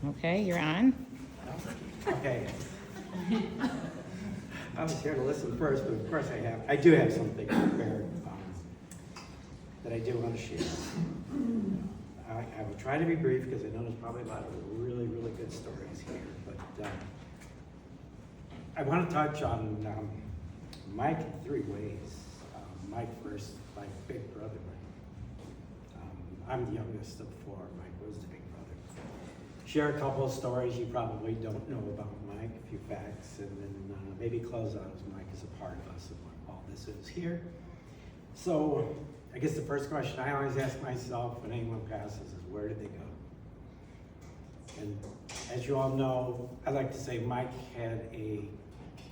Okay, you're on. Okay. I was here to listen first, but of course I do have something prepared that I do want to share. I will try to be brief because I know there's probably a lot of really, really good stories here, but I want to touch on Mike in three ways. Mike first, my big brother. I'm the youngest of four. Mike was the big brother. Share a couple of stories you probably don't know about Mike, a few facts, and then maybe close out as Mike is a part of us and what all this is here. So I guess the first question I always ask myself when anyone passes is, where did they go? And as you all know, I like to say Mike had a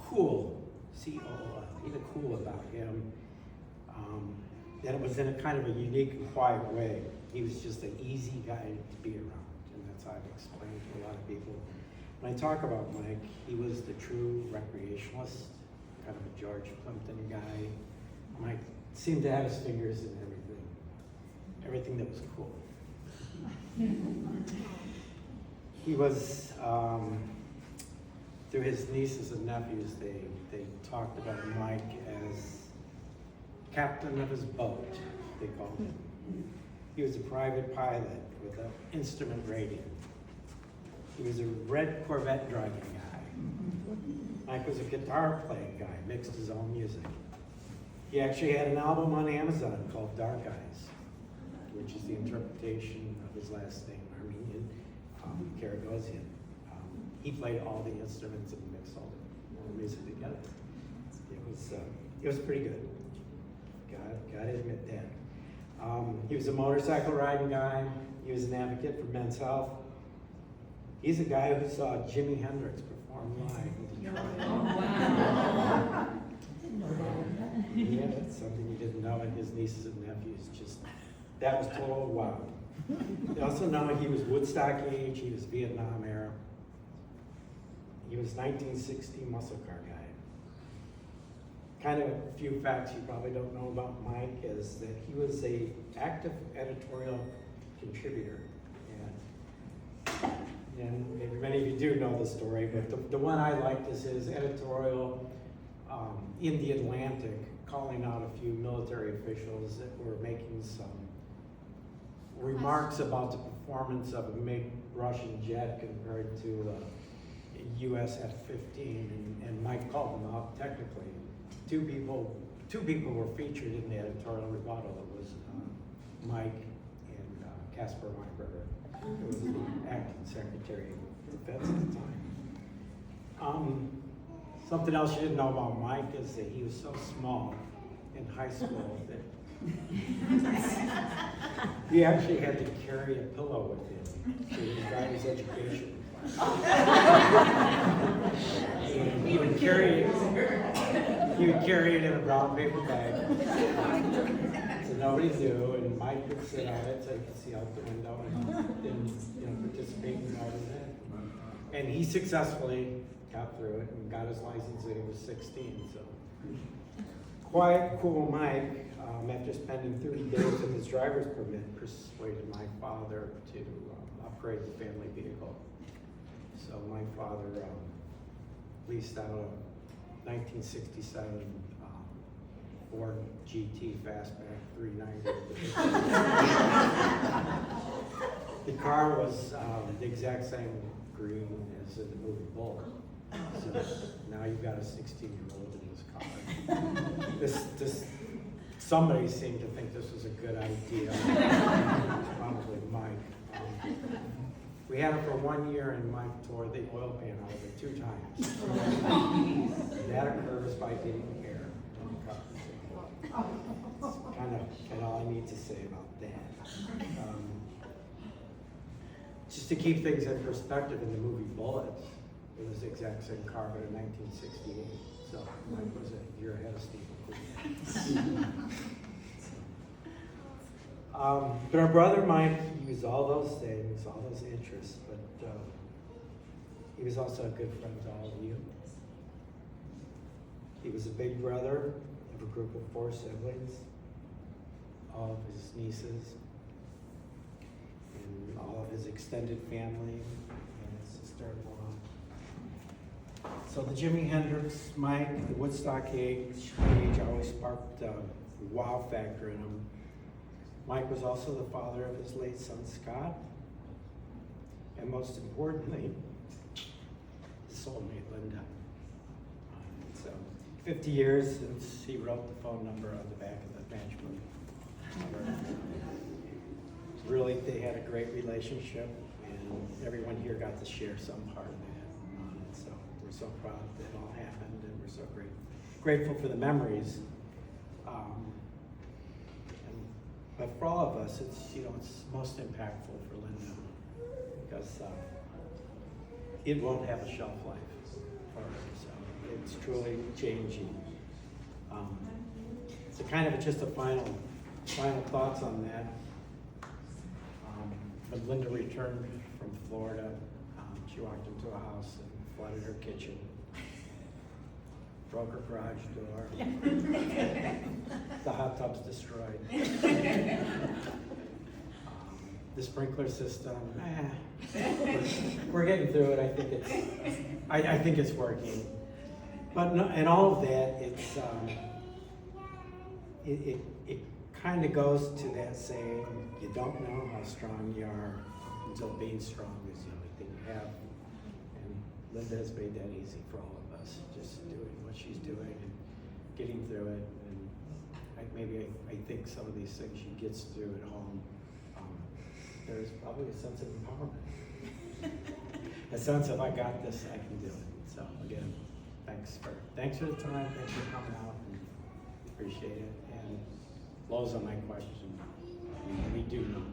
cool, C-O-O-L, either cool about him, that it was in a kind of a unique and quiet way. He was just an easy guy to be around, and that's how I've explained to a lot of people. When I talk about Mike, he was the true recreationalist, kind of a George Plimpton guy. Mike seemed to have his fingers in everything that was cool. He was, through his nieces and nephews, they talked about Mike as captain of his boat, they called him. He was a private pilot with an instrument rating. He was a red Corvette driving guy. Mike was a guitar playing guy, mixed his own music. He actually had an album on Amazon called Dark Eyes, which is the interpretation of his last name, Armenian, Karagosian. He played all the instruments and mixed all the music together. It was pretty good. Gotta admit that. He was a motorcycle riding guy. He was an advocate for men's health. He's a guy who saw Jimi Hendrix perform live. Oh, wow. Yeah, that's something you didn't know, and his nieces and nephews that was total wow. You also know he was Woodstock age, he was Vietnam era. He was 1960 muscle car guy. Kind of a few facts you probably don't know about Mike is that he was a active editorial contributor. And maybe many of you do know the story, but the one I liked is his editorial in the Atlantic, calling out a few military officials that were making some remarks about the performance of a MiG Russian jet compared to a US F-15, and Mike called them out technically. Two people were featured in the editorial rebuttal. It was Mike and Caspar Weinberger, who was the acting Secretary of Defense at the time. Something else you didn't know about Mike is that he was so small in high school that he actually had to carry a pillow with him to his driver's education class. And he would carry it in a brown paper bag, so nobody knew, and Mike would sit on it so he could see out the window and participate in all of that. And he successfully got through it and got his license when he was 16. So quiet, cool Mike, after spending 30 days with his driver's permit, persuaded my father to upgrade the family vehicle. So my father leased out a 1967 Ford GT Fastback 390. The car was the exact same green as in the movie Bullet. So now you've got a 16-year-old in his car. Somebody seemed to think this was a good idea. Probably Mike. We had it for 1 year, and Mike tore the oil pan out of it 2 times. That occurs by getting air in the car. That's kind of all I need to say about that. Just to keep things in perspective, in the movie Bullet, it was the exact same car, but in 1968. So Mike was a year ahead of Steve McQueen. But our brother Mike used all those things, all those interests, but he was also a good friend to all of you. He was a big brother of a group of 4 siblings, all of his nieces, and all of his extended family, and So the Jimi Hendrix, Mike, the Woodstock age always sparked a wow factor in him. Mike was also the father of his late son, Scott. And most importantly, his soulmate, Linda. So 50 years since he wrote the phone number on the back of the matchbook. Really, they had a great relationship, and everyone here got to share some part of that. So we're so proud that it all happened, and we're so grateful for the memories. But for all of us, it's most impactful for Linda, because it won't have a shelf life for her. So it's truly changing. So kind of just a final thoughts on that. When Linda returned from Florida, she walked into a house and flooded her kitchen, broke her garage door. The hot tub's destroyed. The sprinkler system, we're getting through it. I think it's working. But no, and all of that, it kind of goes to that saying, you don't know how strong you are until being strong is the only thing you have. And Linda has made that easy for all of us, just doing what she's doing and getting through it. And I think some of these things she gets through at home, there's probably a sense of empowerment. A sense of, I got this, I can do it. So again, thanks for the time, thanks for coming out, and appreciate it. And those are my questions. We do know.